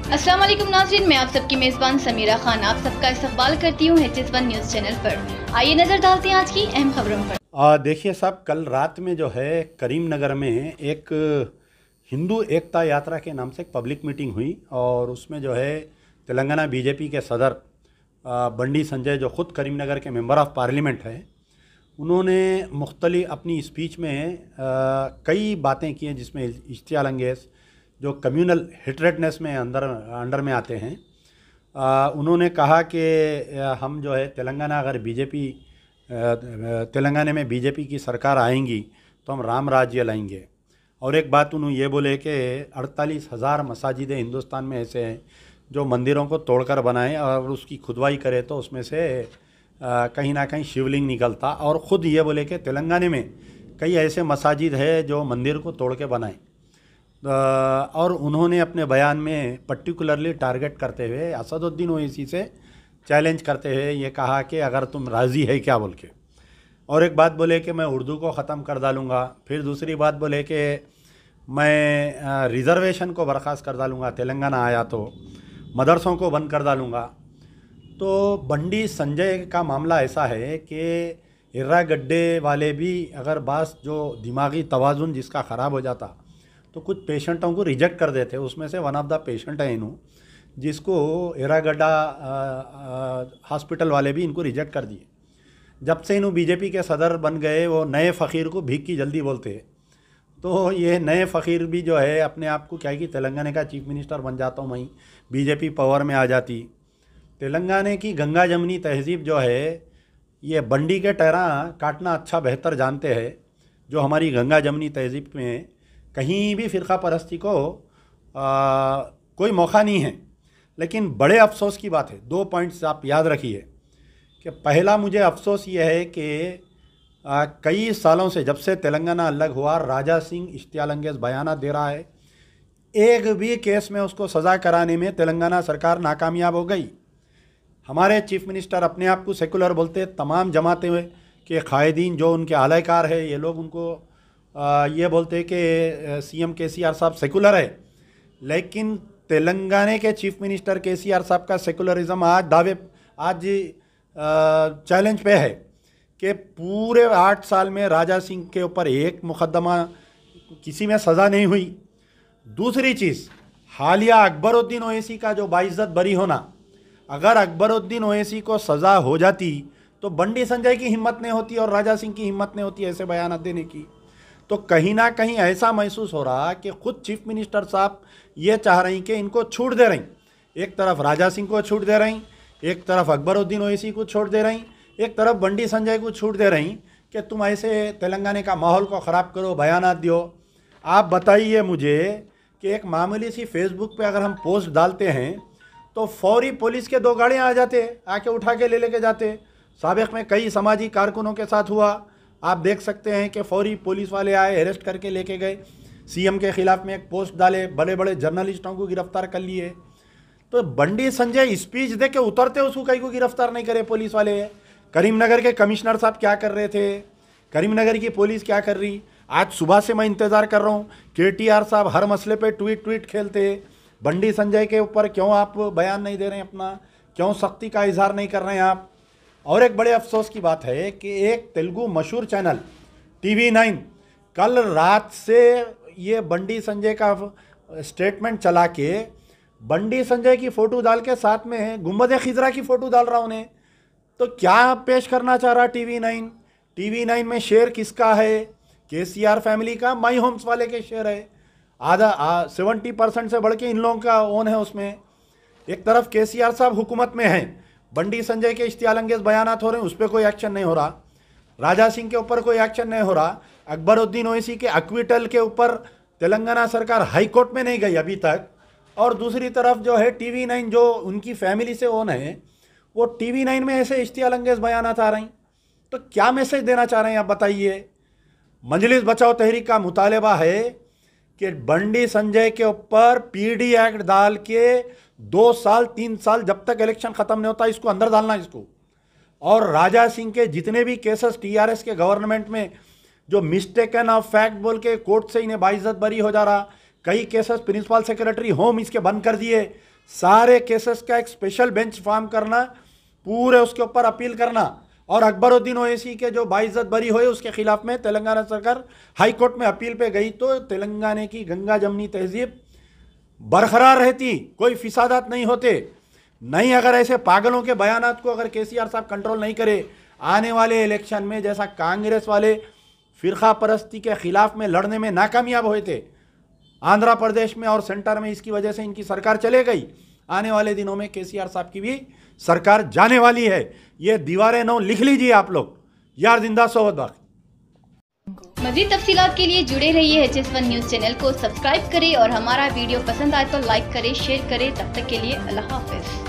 अस्सलाम वालेकुम नाज़रीन, मैं आप सबकी मेज़बान समीरा खान आप सबका इस्तकबाल करती हूँ HS1 न्यूज़ चैनल पर। आइए नज़र डालते हैं आज की अहम खबरों पर। देखिए साहब, कल रात में जो है करीमनगर में एक हिंदू एकता यात्रा के नाम से एक पब्लिक मीटिंग हुई और उसमें जो है तेलंगाना बीजेपी के सदर बंडी संजय, जो ख़ुद करीमनगर के मेंबर ऑफ़ पार्लियामेंट है, उन्होंने मुख्तलिफ अपनी स्पीच में कई बातें की हैं, जिसमें इश्तियाल अंगेज़ जो कम्युनल हेट्रेडनेस में अंडर में आते हैं। उन्होंने कहा कि हम जो है तेलंगाना में बीजेपी की सरकार आएंगी तो हम राम राज्य लाएंगे। और एक बात उन्होंने ये बोले कि 48,000 मसाजिद हिंदुस्तान में ऐसे हैं जो मंदिरों को तोड़कर बनाए और उसकी खुदवाई करे तो उसमें से कहीं ना कहीं शिवलिंग निकलता। और ख़ुद ये बोले कि तेलंगाना में कई ऐसे मसाजिद है जो मंदिर को तोड़ के बनाए। और उन्होंने अपने बयान में पर्टिकुलरली टारगेट करते हुए असदुद्दीन ओवैसी से चैलेंज करते हुए ये कहा कि अगर तुम राज़ी है क्या बोल के। और एक बात बोले कि मैं उर्दू को ख़त्म कर डालूँगा। फिर दूसरी बात बोले कि मैं रिज़र्वेशन को बर्खास्त कर डालूँगा, तेलंगाना आया तो मदरसों को बंद कर डालूँगा। तो बंडी संजय का मामला ऐसा है कि इर्रागड्डे वाले भी अगर बास जो दिमागी तवाज़ुन जिसका ख़राब हो जाता तो कुछ पेशेंटों को रिजेक्ट कर देते। उसमें से वन ऑफ द पेशेंट है इन्हों, जिसको इर्रागड्डा हॉस्पिटल वाले भी इनको रिजेक्ट कर दिए। जब से इन्हों बीजेपी के सदर बन गए, वो नए फ़कीर को भीख की जल्दी बोलते हैं। तो ये नए फ़कीर भी जो है अपने आप को क्या है कि तेलंगाना का चीफ मिनिस्टर बन जाता हूँ, वहीं बीजेपी पावर में आ जाती। तेलंगाना की गंगा जमनी तहज़ीब जो है ये बंडी के टहरा काटना अच्छा बेहतर जानते हैं। जो हमारी गंगा जमनी तहज़ीब में कहीं भी फ़िरका परस्ती को कोई मौका नहीं है। लेकिन बड़े अफसोस की बात है, 2 पॉइंट्स आप याद रखिए कि पहला मुझे अफसोस ये है कि कई सालों से जब से तेलंगाना अलग हुआ, राजा सिंह इश्तियाल अंगेज़ बयान दे रहा है, एक भी केस में उसको सज़ा कराने में तेलंगाना सरकार नाकामयाब हो गई। हमारे चीफ मिनिस्टर अपने आप को सेकुलर बोलते, तमाम जमातें के कायदीन जो उनके आलाकार है ये लोग उनको ये बोलते कि CM KCR साहब सेकुलर है। लेकिन तेलंगाना के चीफ मिनिस्टर KCR साहब का सेकुलरिज्म आज चैलेंज पे है कि पूरे 8 साल में राजा सिंह के ऊपर एक मुकदमा किसी में सज़ा नहीं हुई। दूसरी चीज़, हालिया अकबरुद्दीन ओवैसी का जो बाइज्जत बरी होना, अगर अकबरुद्दीन ओवैसी को सज़ा हो जाती तो बंडी संजय की हिम्मत नहीं होती और राजा सिंह की हिम्मत नहीं होती ऐसे बयान देने की। तो कहीं ना कहीं ऐसा महसूस हो रहा कि खुद चीफ मिनिस्टर साहब ये चाह रही कि इनको छूट दे रही। एक तरफ राजा सिंह को छूट दे रही, एक तरफ अकबरुद्दीन ओवैसी को छूट दे रही, एक तरफ बंडी संजय को छूट दे रही कि तुम ऐसे तेलंगाना का माहौल को ख़राब करो, बयानात दो। आप बताइए मुझे कि एक मामूली सी फेसबुक पे अगर हम पोस्ट डालते हैं तो फौरी पुलिस के 2 गाड़ियाँ आ जाते, आके उठा के लेके जाते। साबिक़ में कई समाजी कारकुनों के साथ हुआ, आप देख सकते हैं कि फौरी पुलिस वाले आए, अरेस्ट करके लेके गए। CM के ख़िलाफ़ में एक पोस्ट डाले, बड़े बड़े जर्नलिस्टों को गिरफ्तार कर लिए। तो बंडी संजय स्पीच दे के उतरते उसको कहीं को गिरफ्तार नहीं करे पुलिस वाले। करीमनगर के कमिश्नर साहब क्या कर रहे थे, करीमनगर की पुलिस क्या कर रही। आज सुबह से मैं इंतज़ार कर रहा हूँ, KTR साहब हर मसले पे ट्वीट खेलते। बंडी संजय के ऊपर क्यों आप बयान नहीं दे रहे हैं अपना, क्यों सख्ती का इजहार नहीं कर रहे हैं आप। और एक बड़े अफसोस की बात है कि एक तेलुगु मशहूर चैनल TV9 कल रात से ये बंडी संजय का स्टेटमेंट चला के बंडी संजय की फ़ोटो डाल के साथ में गुंबद खिजरा की फ़ोटो डाल रहा उन्हें। तो क्या पेश करना चाह रहा TV9 में शेयर किसका है? KCR फैमिली का, माई होम्स वाले के शेयर है। आधा 70% से बढ़ के इन लोगों का ओन है उसमें। एक तरफ KCR साहब हुकूमत में हैं, बंडी संजय के इश्तियाल अंगेज़ बयानात हो रहे हैं, उस पर कोई एक्शन नहीं हो रहा। राजा सिंह के ऊपर कोई एक्शन नहीं हो रहा। अकबरुद्दीन ओवैसी के एक्विटल के ऊपर तेलंगाना सरकार हाई कोर्ट में नहीं गई अभी तक। और दूसरी तरफ जो है TV9 जो उनकी फैमिली से ओन है, वो TV9 में ऐसे इश्तियाल अंगेज़ बयानात आ रही। तो क्या मैसेज देना चाह रहे हैं आप बताइए। मजलिस बचाओ तहरीक का मुतालबा है कि बंडी संजय के ऊपर PD एक्ट डाल के 2 साल 3 साल जब तक इलेक्शन ख़त्म नहीं होता इसको अंदर डालना इसको। और राजा सिंह के जितने भी केसेस TRS के गवर्नमेंट में जो मिस्टेकन ऑफ फैक्ट बोल के कोर्ट से इन्हें बाइज्जत बरी हो जा रहा, कई केसेस प्रिंसिपल सेक्रेटरी होम इसके बंद कर दिए, सारे केसेस का एक स्पेशल बेंच फॉर्म करना, पूरे उसके ऊपर अपील करना, और अकबरुद्दीन ओवैसी के जो बाइज्जत बरी हुए उसके खिलाफ में तेलंगाना सरकार हाई कोर्ट में अपील पे गई तो तेलंगाना की गंगा जमनी तहजीब बरकरार रहती, कोई फिसादात नहीं होते। नहीं, अगर ऐसे पागलों के बयानात को अगर केसीआर साहब कंट्रोल नहीं करे, आने वाले इलेक्शन में जैसा कांग्रेस वाले फिरका परस्ती के खिलाफ में लड़ने में नाकामयाब हुए थे आंध्र प्रदेश में और सेंटर में, इसकी वजह से इनकी सरकार चले गई। आने वाले दिनों में केसीआर साहब की भी सरकार जाने वाली है। ये दीवारें 9 लिख लीजिए आप लोग। यार जिंदा सोहत बाकी। मज़ीद तफसीलात के लिए जुड़े रहिए HS1 न्यूज़ चैनल को सब्सक्राइब करें और हमारा वीडियो पसंद आए तो लाइक करें, शेयर करें। तब तक के लिए अल्लाह हाफिज़।